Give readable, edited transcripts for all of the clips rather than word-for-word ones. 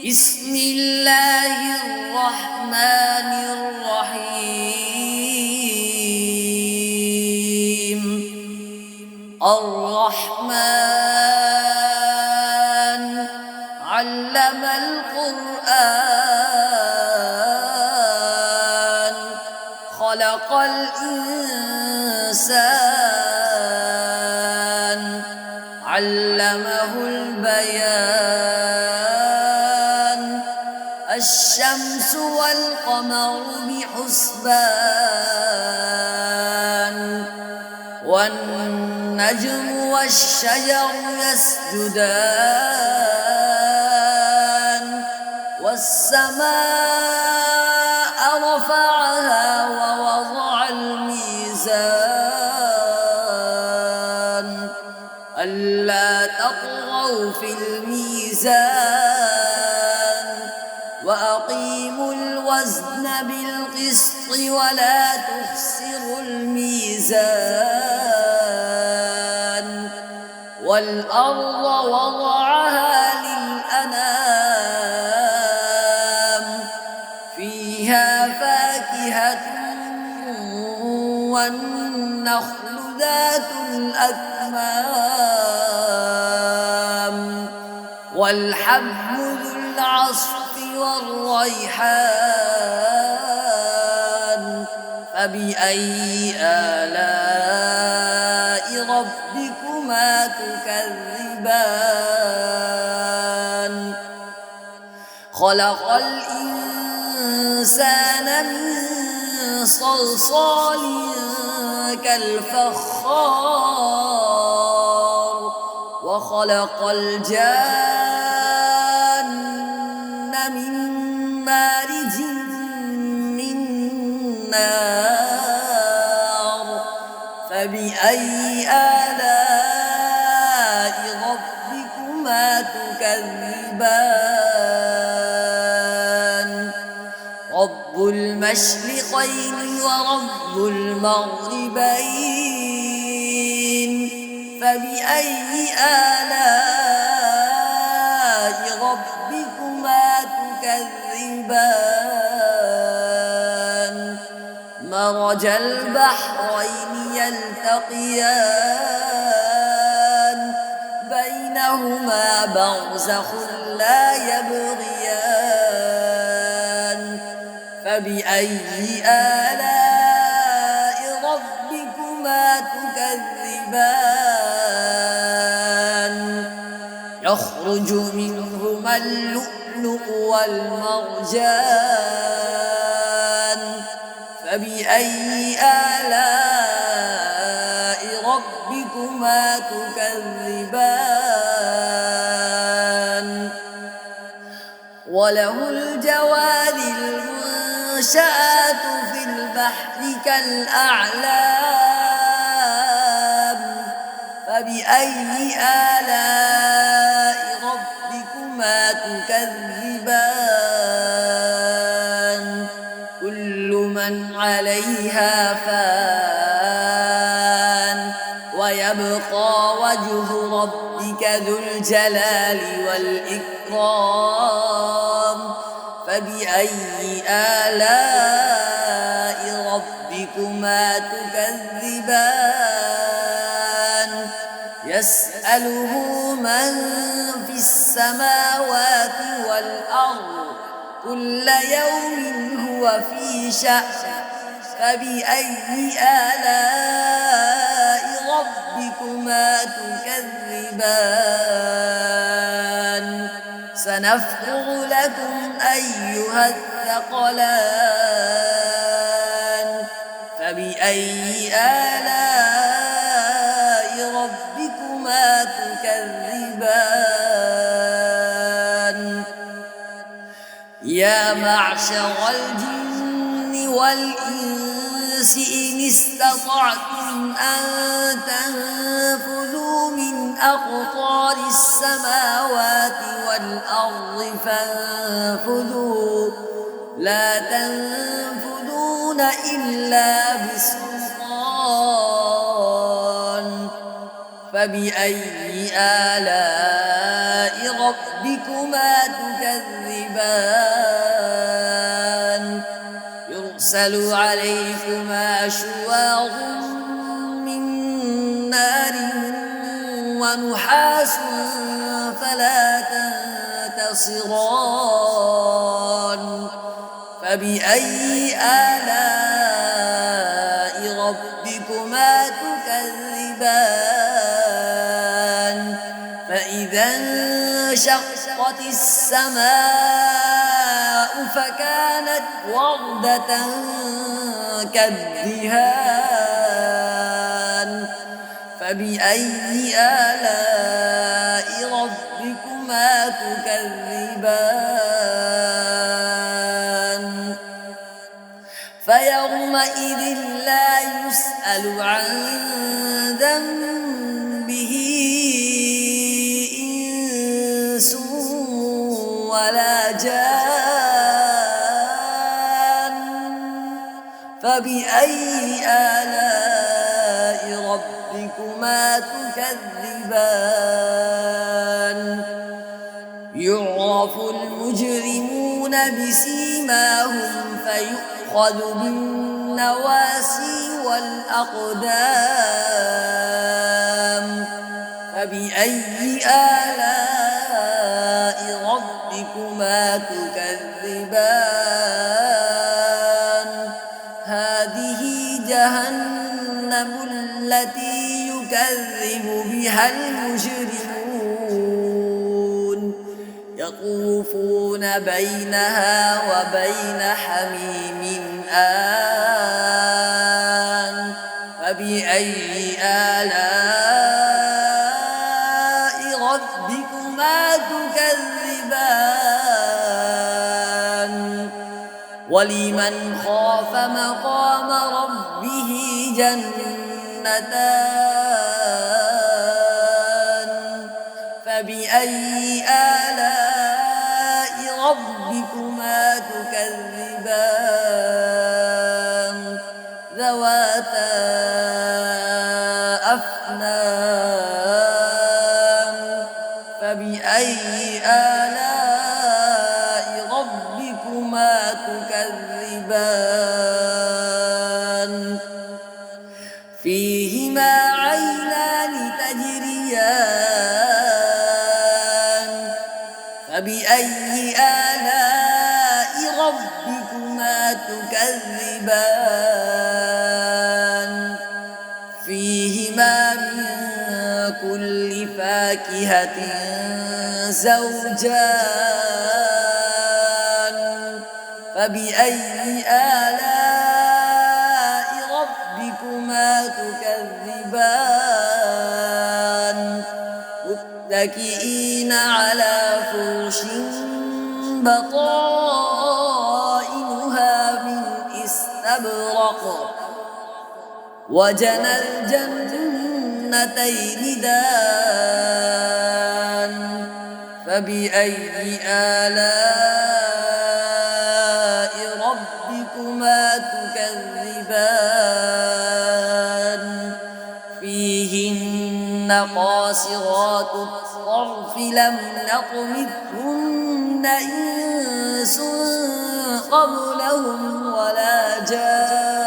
بسم الله الرحمن الرحيم. الرحمن علم القرآن خلق الإنسان علمه البيان. الشمس والقمر بحسبان والنجم والشجر يسجدان. والسماء رفعها ووضع الميزان ألا تطغوا في الميزان وأقيموا الوزن بالقسط ولا تخسروا الميزان. والأرض وضعها للأنام فيها فاكهة والنخل ذات الأكمام والحب ذو العصف والريحان. فبأي آلاء ربكما تكذبان؟ خلق الإنسان من صلصال كالفخار وخلق الجان من مارج من نار. فبأي آلاء ربكما تكذبان؟ رب المشرقين ورب المغربين. فبأي آلاء ربكما تكذبان؟ مرج البحرين يلتقيان بينهما برزخ لا يبغيان. فبأي آلاء ربكما تكذبان؟ يخرج منهما اللؤلؤ والمرجان. فبأي آلاء ربكما تكذبان؟ وله الجوار المنشآت في البحر كالأعلام. فبأي آلاء ربكما تكذبان؟ كل من عليها فان ويبقى وجه ربك ذو الجلال والإكرام. فبأي آلاء ربكما تكذبان؟ يسأله من في السماوات والأرض كل يوم هو في شأن. فبأي آلاء ربكما تكذبان؟ سنفرغ لكم أيها الثقلان. فبأي آلاء ربكما تكذبان؟ يا معشر الجن والإنس إن استطعتم أن تنفذوا من أقطار السماوات والأرض فانفذوا لا تنفذون إلا بسلطان. فبأي آلاء ربكما تكذبان؟ يرسل عليكما شواظ من نار ونحاس فلا تنتصران فبأي آلاء ربكما تكذبان فإذا انشقت السماء فكانت وردة كالدهان فبأي آلاء ربكما تكذبان فيومئذ لا يسأل عن ذنبه إنس ولا جان فبأي آلاء ربكما تكذبان يعرف المجرمون بسيماهم فيؤخذ بالنواسي والأقدام فبأي آلاء ربكما تكذبان هذه جهنم التي يكذب بها المجرمون يطوفون بينها وبين حميم آن فبأي آلاء ربكما تكذبان ولمن خاف مقام ربه جنتان فبأي آلاء ربكما تكذبان ذواتا أفنان فبأي آلاء ربكما تكذبان فيهما عينان تجريان فبأي آلاء ربكما تكذبان فيهما من كل فاكهة زوجان فبأي آلاء ربكما تكذبان متكئين على فرش بطائنها من استبرق وجنى الجنتين دان فبأي آلاء ربكما تكذبان فيهن قاصرات الطرف لم نطمثهن إنس قبلهم ولا جان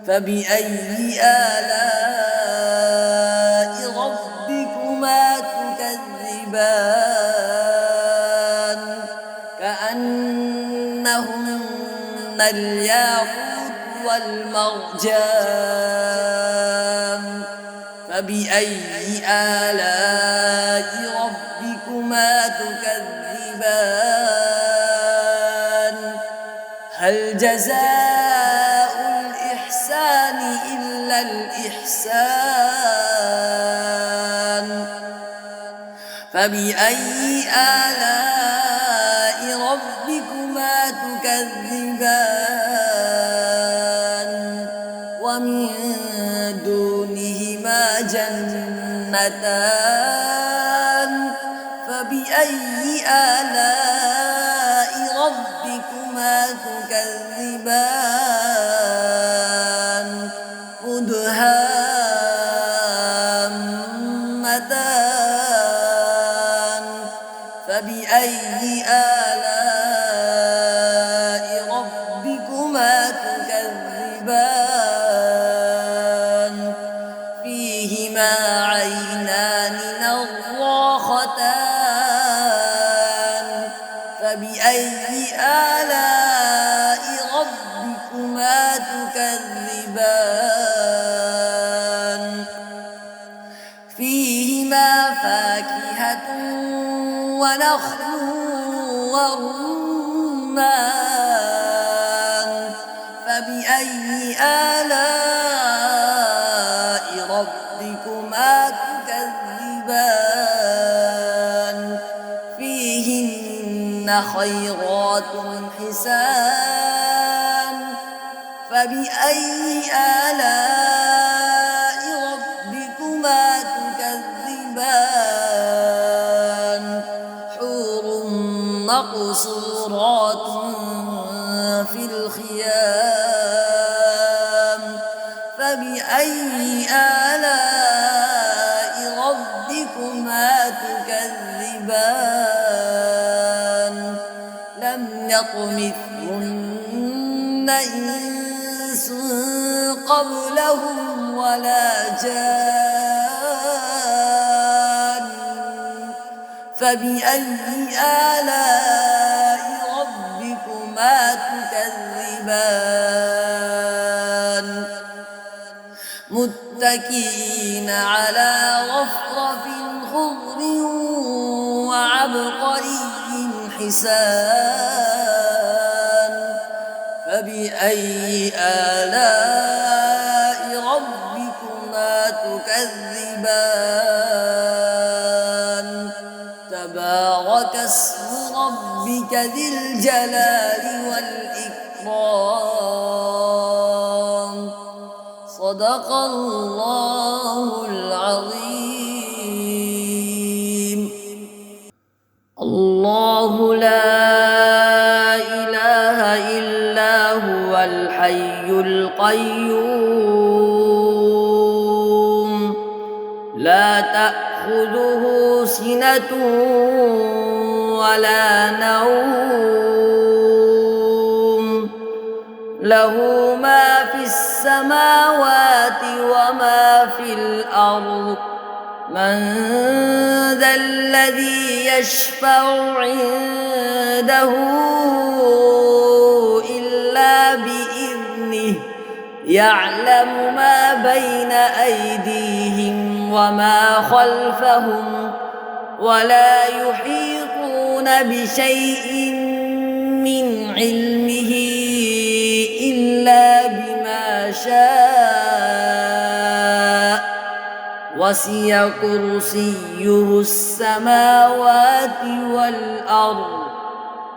فبأي آلاء ربكما تكذبان كأنهن الياقوت والمرجان فبأي آلاء ربكما تكذبان هل جزاء الإحسان إلا الإحسان فبأي آلاء ربكما تكذبان ومن دونهما جنتان فبأي آلاء ربكما تكذبان مدهامتان فبأي آلاء مرتان فبأي آلاء ربكما تكذبان فيهما فاكهة ونخل ورمان فبأي آلاء ربكما تكذبان فيهن خيرات حسان فبأي آلاء ربكما تكذبان حور مقصورات في الخيام فبأي آلاء ربكما تكذبان لم يطمثهن إنس قبلهم ولا جان فبأي آلاء ربكما تكذبان متكئين على رفرف خضر وعبقري حسان فبأي آلاء ربكما تكذبان تبارك اسم ربك ذي الجلال والإكرام صدق الله العظيم الله لا إله إلا هو الحي القيوم لا تأخذه سنة ولا نوم له ما في السماوات وما في الأرض من ذا الذي يشفع عنده إلا بإذنه يعلم ما بين أيديهم وما خلفهم ولا يحيطون بشيء من علمه إلا بما شاء وسع كرسيه السماوات والأرض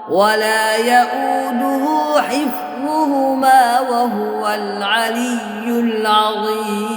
ولا يؤوده حفظهما وهو العلي العظيم